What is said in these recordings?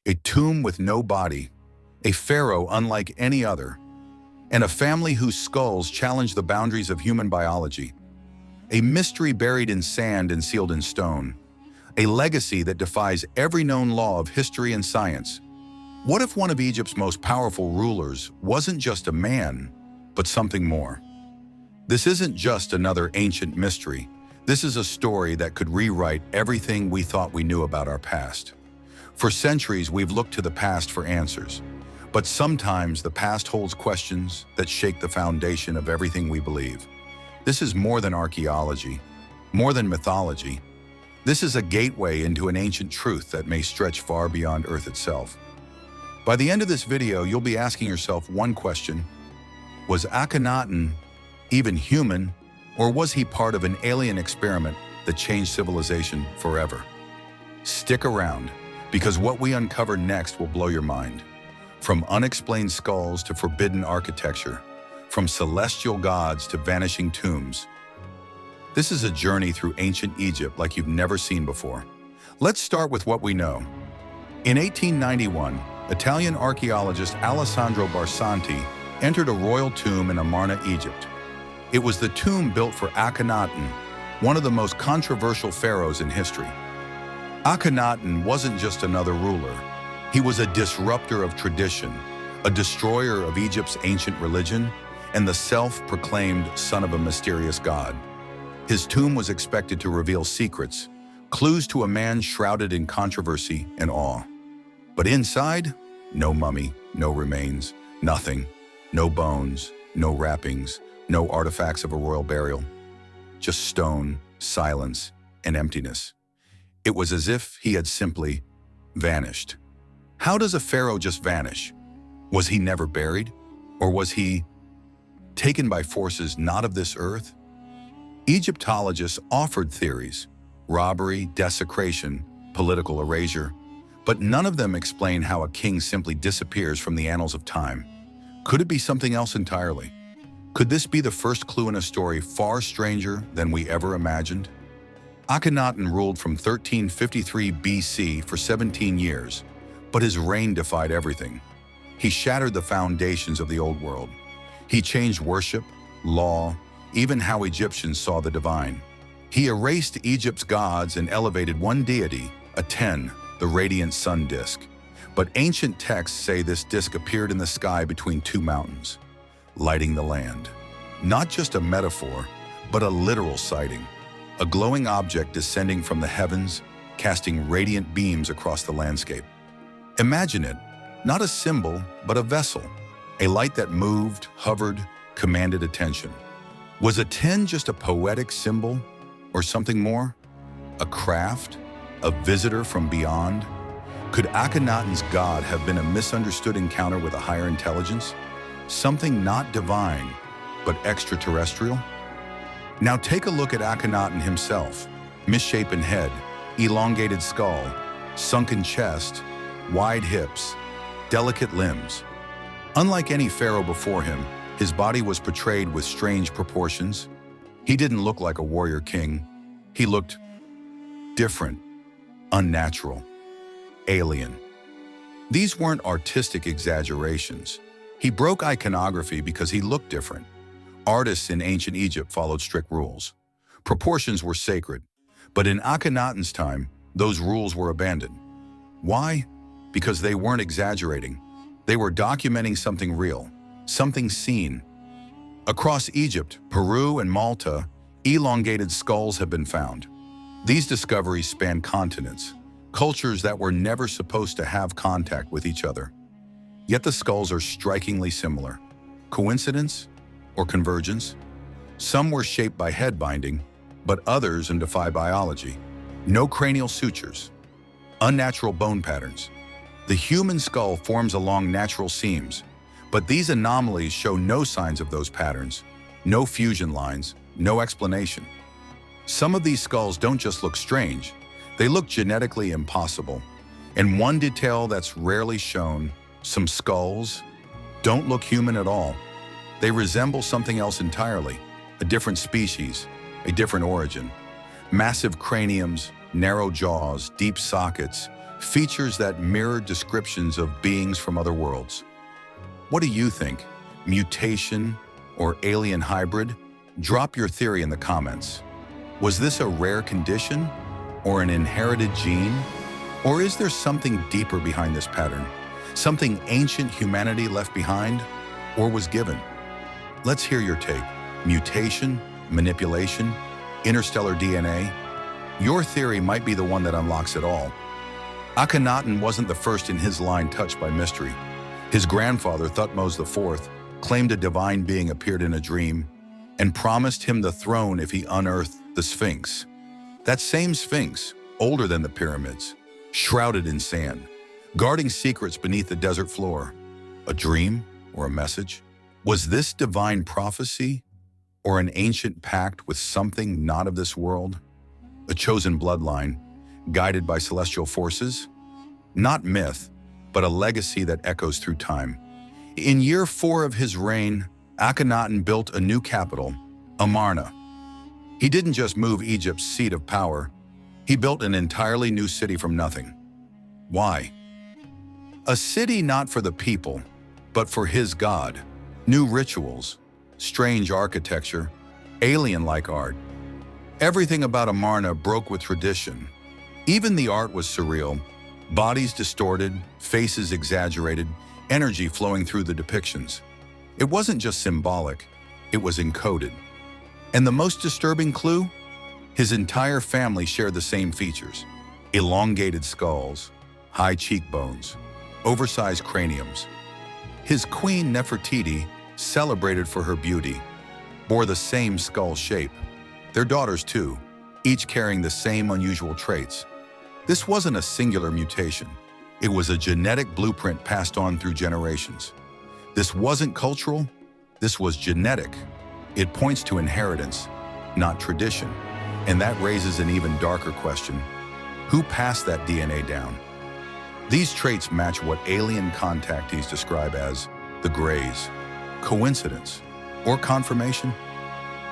a tomb with no body, a pharaoh unlike any other, and a family whose skulls challenge the boundaries of human biology. A mystery buried in sand and sealed in stone. A legacy that defies every known law of history and science. What if one of Egypt's most powerful rulers wasn't just a man, but something more? This isn't just another ancient mystery. This is a story that could rewrite everything we thought we knew about our past. For centuries, we've looked to the past for answers. But sometimes the past holds questions that shake the foundation of everything we believe. This is more than archaeology, more than mythology. This is a gateway into an ancient truth that may stretch far beyond Earth itself. By the end of this video, you'll be asking yourself one question. Was Akhenaten even human, or was he part of an alien experiment that changed civilization forever? Stick around, because what we uncover next will blow your mind. From unexplained skulls to forbidden architecture, from celestial gods to vanishing tombs. This is a journey through ancient Egypt like you've never seen before. Let's start with what we know. In 1891, Italian archaeologist Alessandro Barsanti entered a royal tomb in Amarna, Egypt. It was the tomb built for Akhenaten, one of the most controversial pharaohs in history. Akhenaten wasn't just another ruler. He was a disruptor of tradition, a destroyer of Egypt's ancient religion, and the self-proclaimed son of a mysterious god. His tomb was expected to reveal secrets, clues to a man shrouded in controversy and awe. But inside, no mummy, no remains, nothing, no bones, no wrappings, no artifacts of a royal burial. Just stone, silence, and emptiness. It was as if he had simply vanished. How does a pharaoh just vanish? Was he never buried? Or was he taken by forces not of this earth? Egyptologists offered theories: robbery, desecration, political erasure, but none of them explain how a king simply disappears from the annals of time. Could it be something else entirely? Could this be the first clue in a story far stranger than we ever imagined? Akhenaten ruled from 1353 BC for 17 years, but his reign defied everything. He shattered the foundations of the old world. He changed worship, law, even how Egyptians saw the divine. He erased Egypt's gods and elevated one deity, Aten, the radiant sun disk. But ancient texts say this disk appeared in the sky between two mountains, lighting the land. Not just a metaphor, but a literal sighting. A glowing object descending from the heavens, casting radiant beams across the landscape. Imagine it, not a symbol, but a vessel. A light that moved, hovered, commanded attention. Was Aten just a poetic symbol, or something more? A craft? A visitor from beyond? Could Akhenaten's god have been a misunderstood encounter with a higher intelligence? Something not divine, but extraterrestrial? Now take a look at Akhenaten himself. Misshapen head, elongated skull, sunken chest, wide hips, delicate limbs. Unlike any pharaoh before him, his body was portrayed with strange proportions. He didn't look like a warrior king. He looked different, unnatural, alien. These weren't artistic exaggerations. He broke iconography because he looked different. Artists in ancient Egypt followed strict rules. Proportions were sacred, but in Akhenaten's time, those rules were abandoned. Why? Because they weren't exaggerating. They were documenting something real, something seen. Across Egypt, Peru, and Malta, elongated skulls have been found. These discoveries span continents, cultures that were never supposed to have contact with each other. Yet the skulls are strikingly similar. Coincidence or convergence? Some were shaped by head binding, but others defy biology. No cranial sutures, unnatural bone patterns. The human skull forms along natural seams, but these anomalies show no signs of those patterns, no fusion lines, no explanation. Some of these skulls don't just look strange, they look genetically impossible. And one detail that's rarely shown, some skulls don't look human at all. They resemble something else entirely, a different species, a different origin. Massive craniums, narrow jaws, deep sockets, features that mirror descriptions of beings from other worlds. What do you think? Mutation or alien hybrid? Drop your theory in the comments. Was this a rare condition or an inherited gene? Or is there something deeper behind this pattern? Something ancient humanity left behind or was given? Let's hear your take. Mutation, manipulation, interstellar DNA? Your theory might be the one that unlocks it all. Akhenaten wasn't the first in his line touched by mystery. His grandfather, Thutmose IV, claimed a divine being appeared in a dream and promised him the throne if he unearthed the Sphinx. That same Sphinx, older than the pyramids, shrouded in sand, guarding secrets beneath the desert floor. A dream or a message? Was this divine prophecy or an ancient pact with something not of this world? A chosen bloodline, guided by celestial forces? Not myth, but a legacy that echoes through time. In year 4 of his reign, Akhenaten built a new capital, Amarna. He didn't just move Egypt's seat of power, he built an entirely new city from nothing. Why? A city not for the people, but for his god. New rituals, strange architecture, alien-like art. Everything about Amarna broke with tradition. Even the art was surreal, bodies distorted, faces exaggerated, energy flowing through the depictions. It wasn't just symbolic, it was encoded. And the most disturbing clue? His entire family shared the same features. Elongated skulls, high cheekbones, oversized craniums. His queen Nefertiti, celebrated for her beauty, bore the same skull shape. Their daughters too, each carrying the same unusual traits. This wasn't a singular mutation. It was a genetic blueprint passed on through generations. This wasn't cultural, this was genetic. It points to inheritance, not tradition. And that raises an even darker question. Who passed that DNA down? These traits match what alien contactees describe as the Greys. Coincidence or confirmation?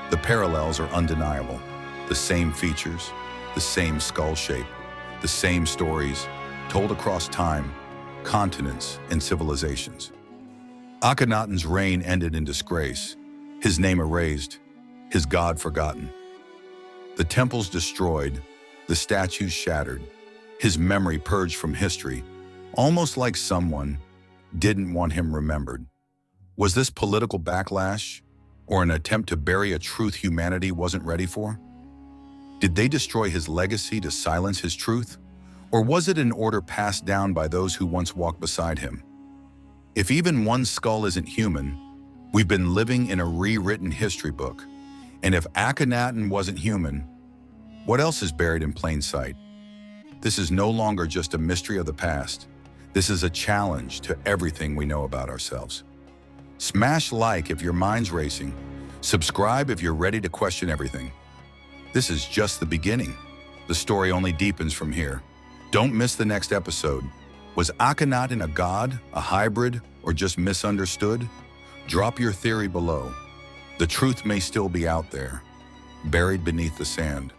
The parallels are undeniable. The same features, the same skull shape, the same stories, told across time, continents, and civilizations. Akhenaten's reign ended in disgrace, his name erased, his god forgotten. The temples destroyed, the statues shattered, his memory purged from history, almost like someone didn't want him remembered. Was this political backlash or an attempt to bury a truth humanity wasn't ready for? Did they destroy his legacy to silence his truth? Or was it an order passed down by those who once walked beside him? If even one skull isn't human, we've been living in a rewritten history book. And if Akhenaten wasn't human, what else is buried in plain sight? This is no longer just a mystery of the past. This is a challenge to everything we know about ourselves. Smash like if your mind's racing. Subscribe if you're ready to question everything. This is just the beginning. The story only deepens from here. Don't miss the next episode. Was Akhenaten a god, a hybrid, or just misunderstood? Drop your theory below. The truth may still be out there, buried beneath the sand.